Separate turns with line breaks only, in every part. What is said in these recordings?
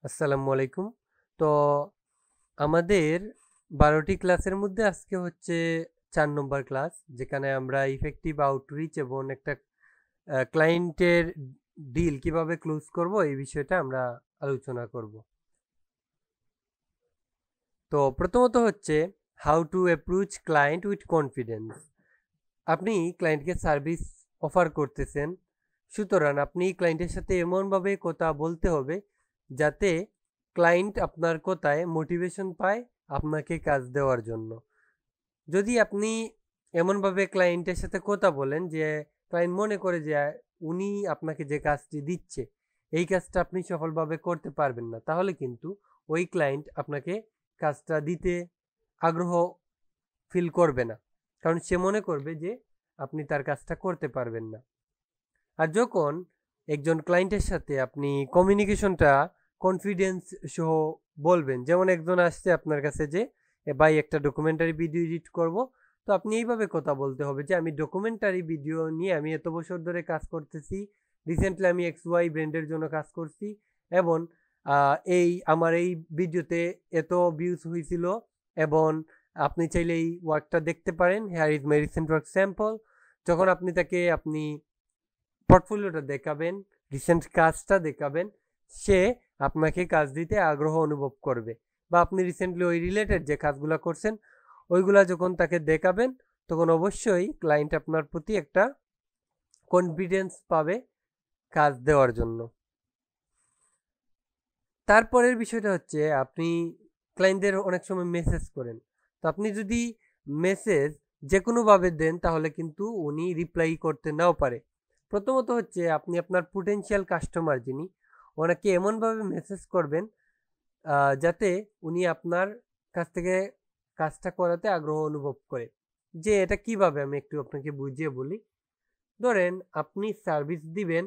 আসসালামু আলাইকুম। তো আমাদের ১২টি ক্লাসের মধ্যে আজকে হচ্ছে ৪ নম্বর ক্লাস, যেখানে আমরা ইফেক্টিভ আউটরিচ এবং একটা ক্লায়েন্টের ডিল কিভাবে ক্লোজ করব এই বিষয়টা আমরা আলোচনা করব। তো প্রথমত হচ্ছে how to approach client with confidence. আপনি ক্লায়েন্টকে সার্ভিস অফার করতেছেন, সুতরাং আপনি ক্লায়েন্টের সাথে এমনভাবে কথা বলতে হবে যাতে ক্লায়েন্ট আপনার কথায় মোটিভেশন পায় আপনাকে কাজ দেওয়ার জন্য। যদি আপনি এমনভাবে ক্লায়েন্টের সাথে কথা বলেন যে ক্লায়েন্ট মনে করে যে উনি আপনাকে যে কাজটি দিচ্ছে এই কাজটা আপনি সফলভাবে করতে পারবেন না, তাহলে কিন্তু ওই ক্লায়েন্ট আপনাকে কাজটা দিতে আগ্রহ ফিল করবে না, কারণ সে মনে করবে যে আপনি তার কাজটা করতে পারবেন না। আর যখন একজন ক্লায়েন্টের সাথে আপনি কমিউনিকেশনটা কনফিডেন্স সহ বলবেন, যেমন একজন আসছে আপনার কাছে যে ভাই একটা ডকুমেন্টারি ভিডিও এডিট করব, তো আপনি এইভাবে কথা বলতে হবে যে আমি ডকুমেন্টারি ভিডিও নিয়ে আমি এত বছর ধরে কাজ করতেছি, রিসেন্টলি আমি XY ব্র্যান্ডের জন্য কাজ করছি এবং এই আমার এই ভিডিওতে এত ভিউজ হয়েছিল এবং আপনি চাইলে এই ওয়ার্কটা দেখতে পারেন, hair is my recent work sample. যখন আপনি তাকে আপনি পোর্টফোলিওটা দেখাবেন, রিসেন্ট কাজটা দেখাবেন, সে আপনাকে কাজ দিতে আগ্রহ অনুভব করবে। বা আপনি রিসেন্টলি ওই রিলেটেড যে কাজগুলো করছেন ওইগুলা যখন তাকে দেখাবেন তখন অবশ্যই ক্লায়েন্ট আপনার প্রতি একটা কনফিডেন্স পাবে কাজ দেওয়ার জন্য। তারপরের বিষয়টা হচ্ছে আপনি ক্লায়েন্টদের অনেক সময় মেসেজ করেন, তো আপনি যদি মেসেজ যে কোনোভাবে দেন তাহলে কিন্তু উনি রিপ্লাই করতে নাও পারে। প্রথমত হচ্ছে আপনি আপনার পোটেনশিয়াল কাস্টমার যিনি, ওনাকে এমনভাবে মেসেজ করবেন যাতে উনি আপনার কাছ থেকে কাজটা করাতে আগ্রহ অনুভব করে। যে এটা কিভাবে আমি একটু আপনাকে বুঝিয়ে বলি। ধরেন আপনি সার্ভিস দিবেন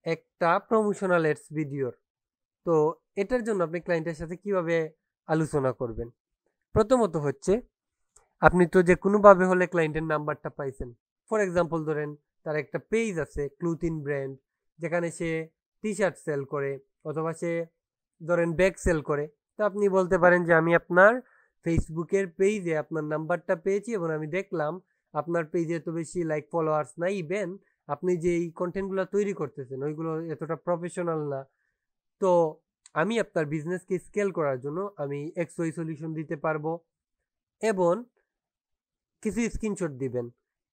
একটা প্রমোশনাল এডস ভিডিওর, তো এটার জন্য আপনি ক্লায়েন্টের সাথে কিভাবে আলোচনা করবেন। প্রথমত হচ্ছে আপনি তো যে কোনোভাবে হলে ক্লায়েন্টের নাম্বারটা পাইছেন। ফর এক্সাম্পল ধরেন তার একটা পেজ আছে ক্লুথিন ব্র্যান্ড, যেখানে সে টি শার্ট সেল করে অথবা সে ধরেন ব্যাগ সেল করে। তো আপনি বলতে পারেন যে আমি আপনার ফেসবুকের পেজে আপনার নাম্বারটা পেয়েছি এবং আমি দেখলাম আপনার পেজে এত বেশি লাইক ফলোয়ার্স নাই, ইভেন আপনি যে এই কন্টেন্টগুলো তৈরি করতেছেন ওইগুলো এতটা প্রফেশনাল না। তো আমি আপনার বিজনেসকে স্কেল করার জন্য আমি XY সলিউশন দিতে পারবো, এবং কিছু স্ক্রিনশট দিবেন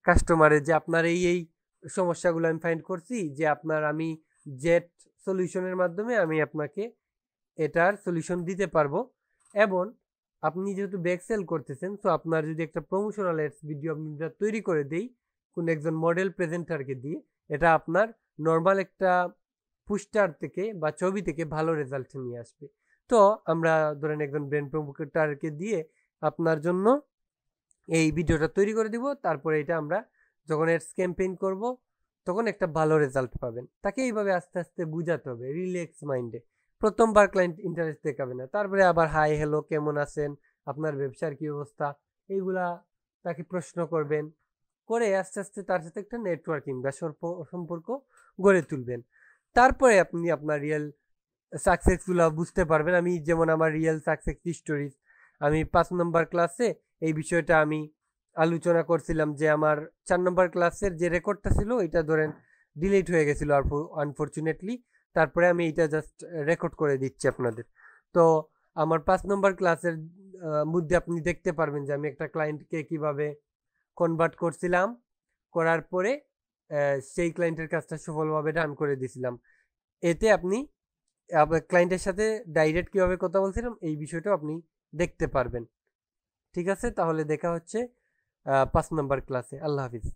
কাস্টমারের যে আপনার এই এই সমস্যাগুলো আমি ফাইন্ড করছি, যে আপনার আমি জেট সলিউশনের মাধ্যমে আমি আপনাকে এটার সলিউশন দিতে পারবো। এবং আপনি যেহেতু ব্যাক সেল করতেছেন, তো আপনার যদি একটা প্রমোশনাল এডস ভিডিও আপনি তৈরি করে দেই কোন একজন মডেল প্রেজেন্টারকে দিয়ে, এটা আপনার নর্মাল একটা পোস্টার থেকে বা ছবি থেকে ভালো রেজাল্ট নিয়ে আসবে। তো আমরা ধরেন একজন ব্র্যান্ড প্রমোটারকে দিয়ে আপনার জন্য এই ভিডিওটা তৈরি করে দিব, তারপরে এটা আমরা যখন এডস ক্যাম্পেইন করব তখন একটা ভালো রেজাল্ট পাবেন। তাকে এইভাবে আস্তে আস্তে বুঝাতে হবে রিল্যাক্স মাইন্ডে। প্রথমবার ক্লায়েন্ট ইন্টারেস্ট দেখাবে না, তারপরে আবার হাই হ্যালো কেমন আছেন, আপনার ব্যবসার কি অবস্থা, এইগুলা তাকে প্রশ্ন করবেন, করে আস্তে আস্তে তার সাথে একটা নেটওয়ার্কিং বা সম্পর্ক গড়ে তুলবেন। তারপরে আপনি আপনার রিয়েল সাকসেসগুলো বুঝতে পারবেন। আমি যেমন আমার রিয়েল সাকসেস স্টোরিজ, আমি 5 নম্বর ক্লাসে এই বিষয়টা আমি আলোচনা করছিলাম যে আমার 4 নম্বর ক্লাসের যে রেকর্ডটা ছিল এটা ধরেন ডিলিট হয়ে গেছিলো আনফরচুনেটলি, তারপরে আমি এটা জাস্ট রেকর্ড করে দিচ্ছি আপনাদের। তো আমার 5 নম্বর ক্লাসের মধ্যে আপনি দেখতে পারবেন যে আমি একটা ক্লায়েন্টকে কিভাবে কনভার্ট করছিলাম, করার পরে সেই ক্লায়েন্টের কাজটা সফলভাবে রান করে দিয়েছিলাম। এতে আপনি ক্লায়েন্টের সাথে ডাইরেক্ট কিভাবে কথা বলছিলাম এই বিষয়টাও আপনি দেখতে পারবেন। ঠিক আছে, তাহলে দেখা হচ্ছে 5 নম্বর ক্লাসে। আল্লাহ হাফিজ।